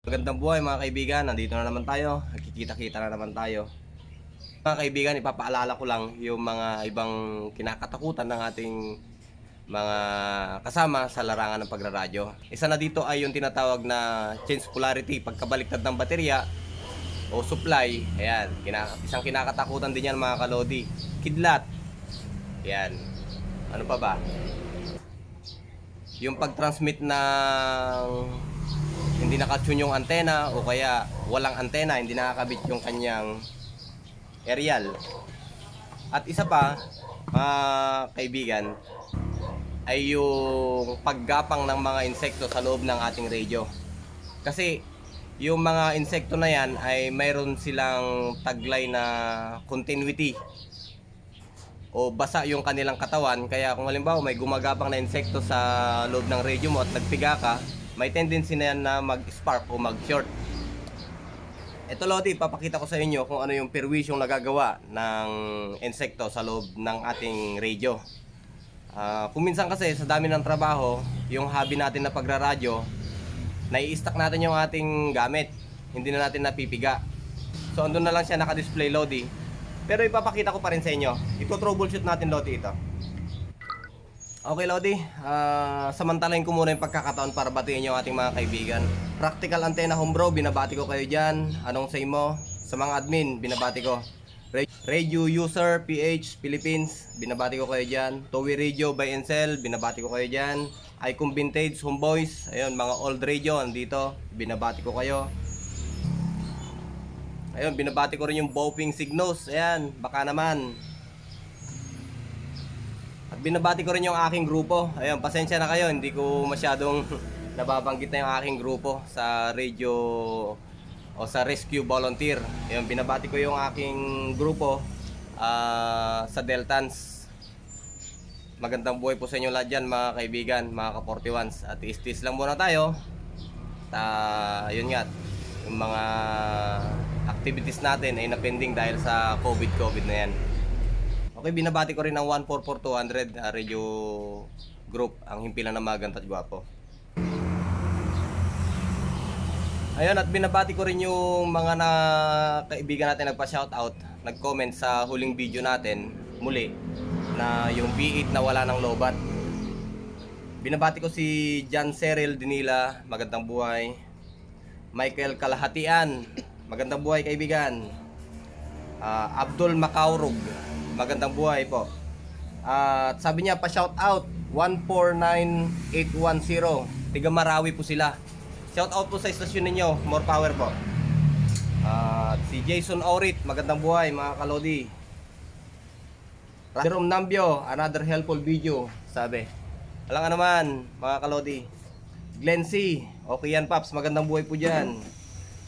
Magandang buhay mga kaibigan, nandito na naman tayo, nagkikita-kita na naman tayo. Mga kaibigan, ipapaalala ko lang yung mga ibang kinakatakutan ng ating mga kasama sa larangan ng pagraradyo. Isa na dito ay yung tinatawag na change polarity, pagkabaliktad ng baterya o supply. Ayan, isang kinakatakutan din yan mga kalodi. Kidlat. Ayan, ano pa ba? Yung pag-transmit ng hindi nakatune yung antena o kaya walang antena, hindi nakakabit yung kanyang aerial. At isa pa, mga kaibigan, ay yung paggapang ng mga insekto sa loob ng ating radyo. Kasi yung mga insekto na yan ay mayroon silang taglay na continuity o basa yung kanilang katawan. Kaya kung halimbawa may gumagapang na insekto sa loob ng radyo mo at nagpiga ka, may tendency na yan na mag-spark o mag-short. Ito Lodi, papakita ko sa inyo kung ano yung perwisyong nagagawa ng insekto sa loob ng ating radyo. Kung minsan kasi sa dami ng trabaho, yung hobby natin na pagraradyo, nai-stack natin yung ating gamit, hindi na natin napipiga. So andun na lang siya naka-display Lodi. Pero ipapakita ko pa rin sa inyo. Ito-troubleshoot natin Lodi ito. Okay Lodi, samantalahin ko muna yung pagkakataon para batiin yung ating mga kaibigan. Practical Antenna Home Bro, binabati ko kayo dyan. Anong say mo? Sa mga admin, binabati ko. Radio User PH Philippines, binabati ko kayo dyan. Towi Radio by Encel, binabati ko kayo dyan. Icon Vintage Homeboys, ayun mga old radio andito, binabati ko kayo. Ayun, binabati ko rin yung Boping Signos, ayan, baka naman. At binabati ko rin yung aking grupo. Ayun, pasensya na kayo, hindi ko masyadong nababanggit na yung aking grupo sa radio o sa Rescue Volunteer. Ayun, binabati ko yung aking grupo sa Deltans. Magandang buhay po sa inyo lahat dyan mga kaibigan, mga ka-41s. At istis lang muna tayo. Yun nga, yung mga activities natin ay napending dahil sa COVID na yan. Okay, binabati ko rin ang 144-200 radio group, ang himpilan na maganda at gwapo. Ayun, at binabati ko rin yung mga kaibigan natin nagpa-shoutout, nag-comment sa huling video natin muli na yung V8 na wala ng lobat. Binabati ko si John Cyril Dinila, magandang buhay. Michael Kalahatian, magandang buhay kaibigan. Abdul Macaurog, magandang buhay po. At sabi niya pa shout out 149810. Tiga Marawi po sila. Shout out po sa istasyon ninyo. More power po. At si Jason Aurit, magandang buhay mga kalodi. Jerome Nambio, another helpful video, sabi. Walang naman mga kalodi. Glenn C, okay yan Paps, magandang buhay po dyan.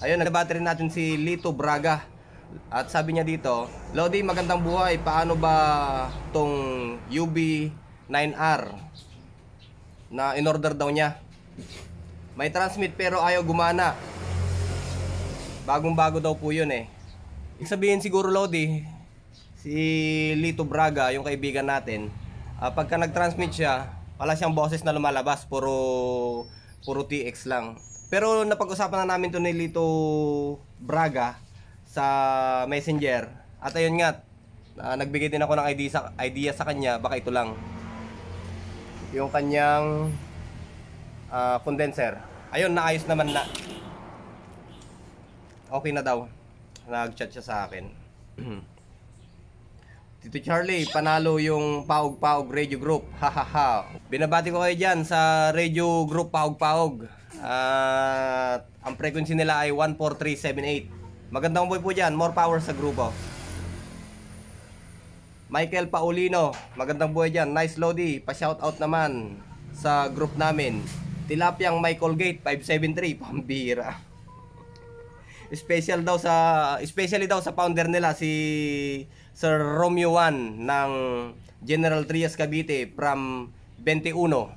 Ayun, nabati rin natin si Lito Braga. At sabi niya dito, Lodi, magandang buhay. Paano ba tong UB9R na in-order daw niya? May transmit pero ayaw gumana. Bagong-bago daw po yun eh. Ibig sabihin siguro Lodi, si Lito Braga, yung kaibigan natin, pagka nag-transmit siya, wala siyang boses na lumalabas, puro TX lang. Pero napag-usapan na namin to ni Lito Braga sa Messenger. At ayun nga, nagbigay din ako ng idea sa kanya, baka ito lang. Yung kanyang condenser. Ayun, naayos naman na. Okay na daw. Nag-chat siya sa akin. Tito Charlie, panalo yung Paog-Paog Radio Group. Hahaha. Binabati ko kayo dyan sa Radio Group Paog-Paog. At ang frequency nila ay 14378. Magandang buhay po dyan, more power sa grupo. Michael Paulino, magandang buhay dyan. Nice Lodi, pa-shoutout naman sa group namin. Tilapyang Michael Gate 573, pambira. Especially daw sa founder nila, si Sir Romeo 1 ng General Trias Cavite from 21.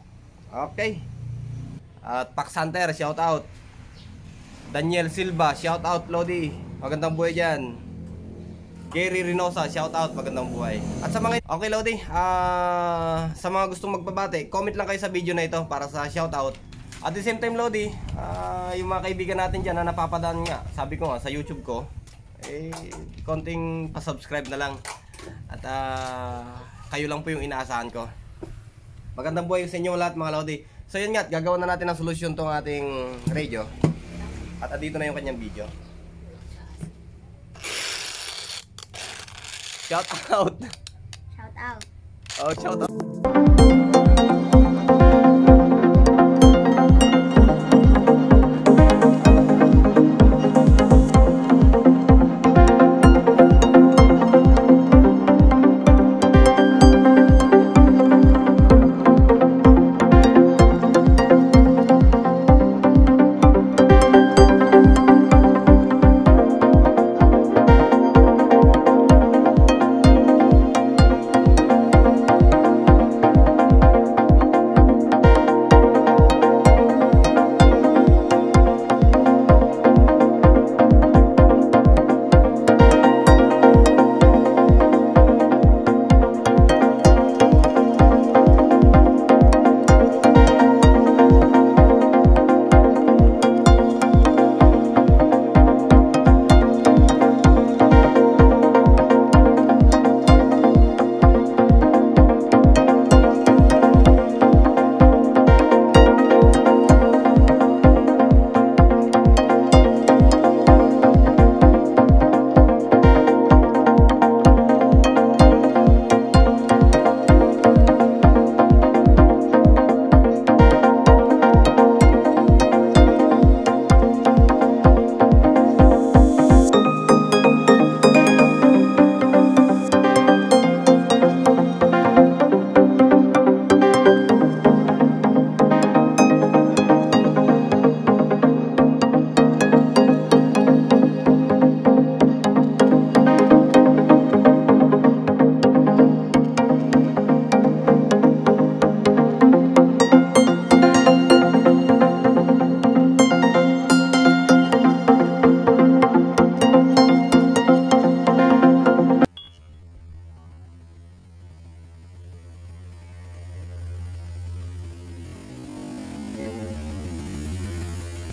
Okay. At Pax Hunter, shoutout. Daniel Silva, shout out Lodi. Magandang buhay dyan. Gary Reynosa, shout out, magandang buhay. At sa mga, okay Lodi, sa mga gustong magpabati, comment lang kayo sa video na ito para sa shout out. At the same time, Lodi, yung mga kaibigan natin dyan na napapadaan nga, sabi ko nga sa YouTube ko, konting pa-subscribe na lang. At kayo lang po yung inaasahan ko. Magandang buhay sa inyo lahat mga Lodi. So yun nga, gagawa na natin ng solusyon tong ating radio. At dito na yung kanyang video. Shout out! Shout out! Oh, shout out!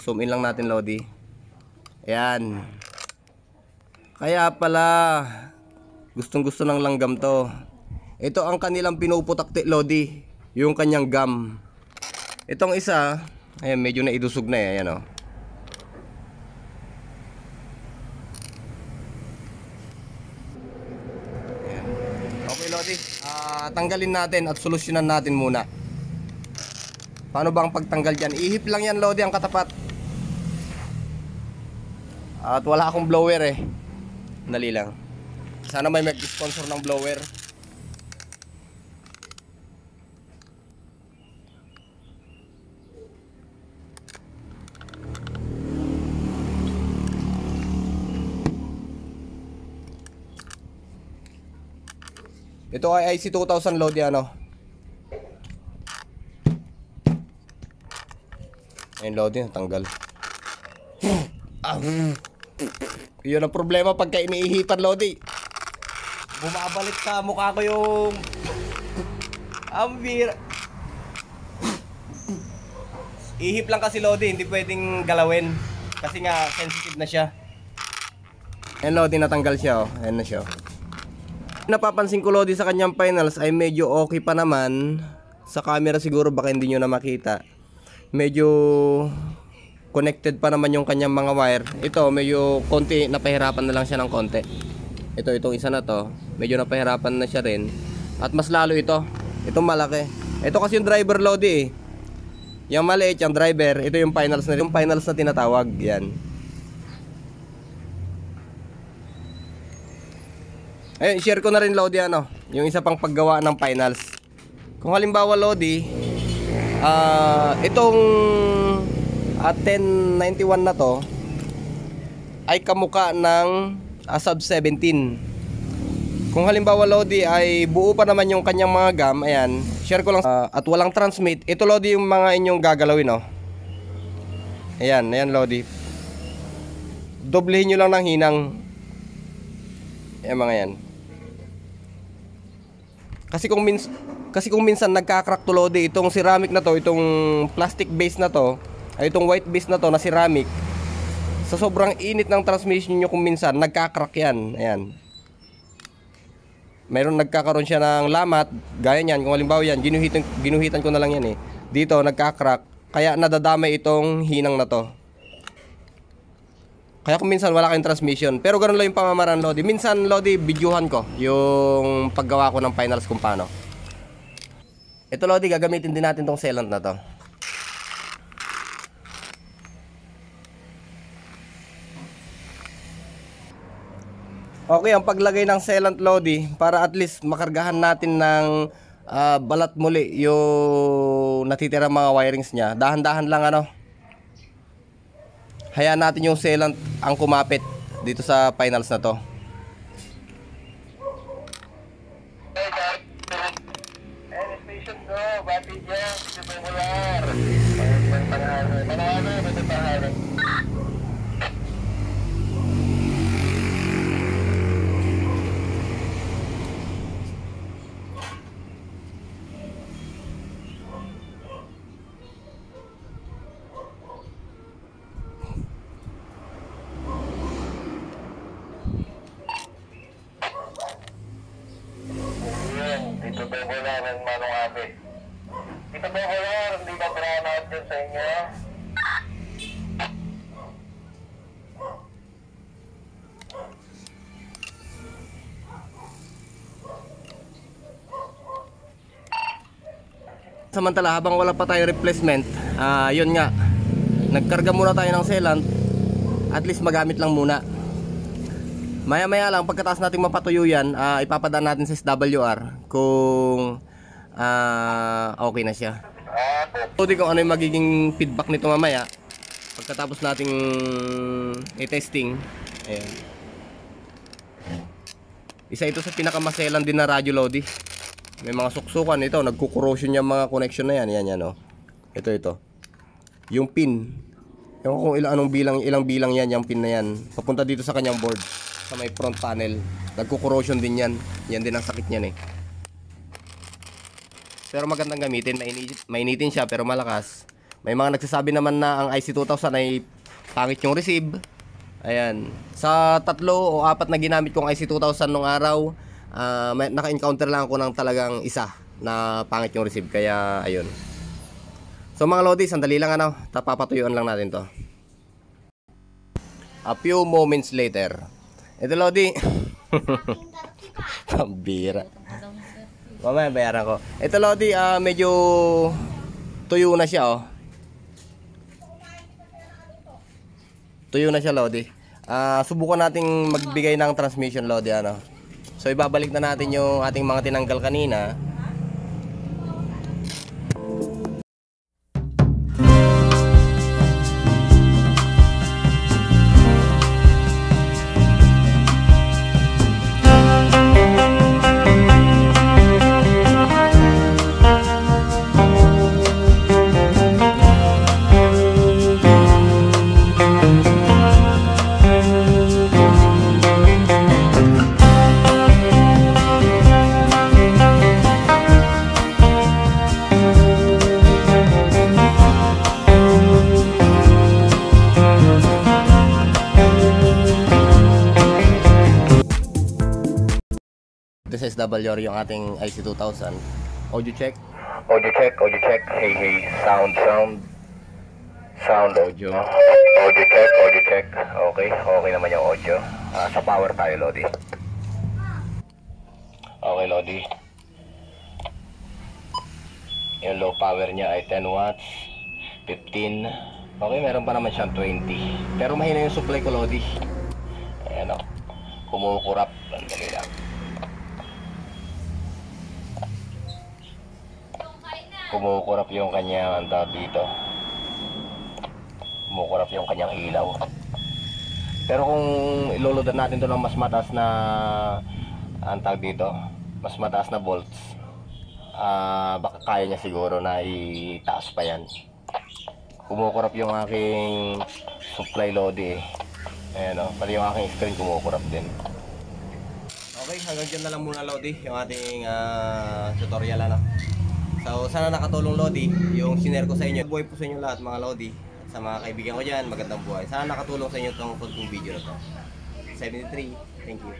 Zoom in lang natin, Lodi. Ayan. Kaya pala gustong gusto ng langgam to. Ito ang kanilang pinuputakti, Lodi, yung kanyang gum. Itong isa, ayan, medyo naidusog na eh. Ayan, oh. Ayan. Okay, Lodi, tanggalin natin at solusyonan natin muna. Paano ba ang pagtanggal dyan? Ihip lang yan, Lodi, ang katapat. At wala akong blower eh. Dali lang. Sana may mag-sponsor ng blower. Ito ay IC2000, Lodi, ano. Ayun, Lodi, natanggal. Yun ang problema pagka iniihipan, Lodi. Bumabalik sa mukha ko yung ambir. Ihip lang kasi, Lodi, hindi pwedeng galawin kasi nga sensitive na siya. Ayun, Lodi, natanggal siya, oh. Ayun na siya. Napapansin ko, Lodi, sa kanyang finals ay medyo okay pa naman. Sa camera siguro baka hindi nyo na makita. Medyo connected pa naman yung kanyang mga wire. Ito medyo konti, napahirapan na lang siya ng konti. Itong isa na to, medyo napahirapan na siya rin. At mas lalo ito, itong malaki. Ito kasi yung driver, Lodi, eh. Yung maliit, yung driver. Ito yung finals na tinatawag. Yan. Ayun, share ko na rin, Lodi, ano, yung isa pang paggawa ng finals. Kung halimbawa, Lodi, itong 1091 na to ay kamuka ng sub 17. Kung halimbawa, Lodi, ay buo pa naman yung kanyang mga gum, ayan, share ko lang, at walang transmit. Ito, Lodi, yung mga inyong gagalawin, oh. Ayan, ayan, Lodi. Doblehin nyo lang ng hinang. Ayan, mga yan. Kasi kung minsan nagka-crack to, Lodi, itong ceramic na to, itong plastic base na to, ay itong white base na to na ceramic, sa sobrang init ng transmission nyo kung minsan nagkakrak yan. Ayan, mayroon nagkakaroon siya ng lamat gaya niyan. Kung halimbawa yan, ginuhitan ko na lang yan dito nagkakrak, kaya nadadamay itong hinang na to. Kaya kung minsan wala kayong transmission. Pero ganoon lang yung pamamaraan, Lodi. Minsan, Lodi, videohan ko yung paggawa ko ng finals kung paano. Ito, Lodi, gagamitin din natin tong sealant na to. Okay, ang paglagay ng sealant, Lodi, para at least makargahan natin ng balat muli yung natitira mga wirings niya. Dahan-dahan lang hayaan natin yung sealant ang kumapit dito sa finals na to. Dito ba wala ng manong ate? Dito ba wala? Hindi ba brownout din sa inyo? Samantala, habang wala pa tayong replacement, yun nga, nagkarga muna tayo ng sealant. At least magamit lang muna. Maya-maya lang, pagkatapos natin mapatuyo yan, ipapadaan natin sa SWR kung okay na siya. So, kung ano yung magiging feedback nito mamaya pagkatapos nating i-testing. Ayan. Isa ito sa pinakamaselan din na radyo, Lodi. May mga suksukan ito, nagkukorrosion yung mga connection na yan. Yan. Ito. Yung pin. Ewan kung ilang bilang yan, yung pin na yan. Papunta dito sa kanyang board, sa may front panel. Nagkukorrosion din yan. Yan din ang sakit niyan Pero magandang gamitin. Mainitin siya pero malakas. May mga nagsasabi naman na ang IC2000 ay pangit yung receive. Ayan. Sa 3 o 4 na ginamit kong IC2000 nung araw, naka-encounter lang ako ng talagang isa na pangit yung receive. Kaya ayun. So mga Lodi, sandali lang papatuyuan lang natin to. A few moments later. Ito, Lodi. Pambira. Mamaya bayaran ko. Ito, Lodi, medyo tuyo na siya Tuyo na siya, Lodi. Subukan nating magbigay ng transmission, Lodi, So ibabalik na natin yung ating mga tinanggal kanina. This is SWR yung ating IC2000. Audio check. Hey. Sound audio. Audio check. Okay naman yung audio. Sa power tayo, Lodi. Okay, Lodi. Yung low power niya ay 10 watts, 15. Okay, meron pa naman siyang 20. Pero mahina yung supply ko, Lodi. Ayan kumukurap. Andali lang. Kumukurap yung kanyang dito. Kumukurap yung kanyang ilaw. Pero kung iloloadan natin to ng mas mataas na dito, mas mataas na volts, baka kaya niya siguro na itaas pa yan. Kumukurap yung aking supply, Lodi. Ayan pati yung aking screen kumukurap din. Okay, hanggang dyan na lang muna, Lodi, yung ating tutorial So sana nakatulong, Lodi, yung sinare ko sa inyo. Buhay po sa inyo lahat, mga Lodi. At Sa mga kaibigan ko dyan, magandang buhay. Sana nakatulong sa inyo itong konting video na to. 73, thank you.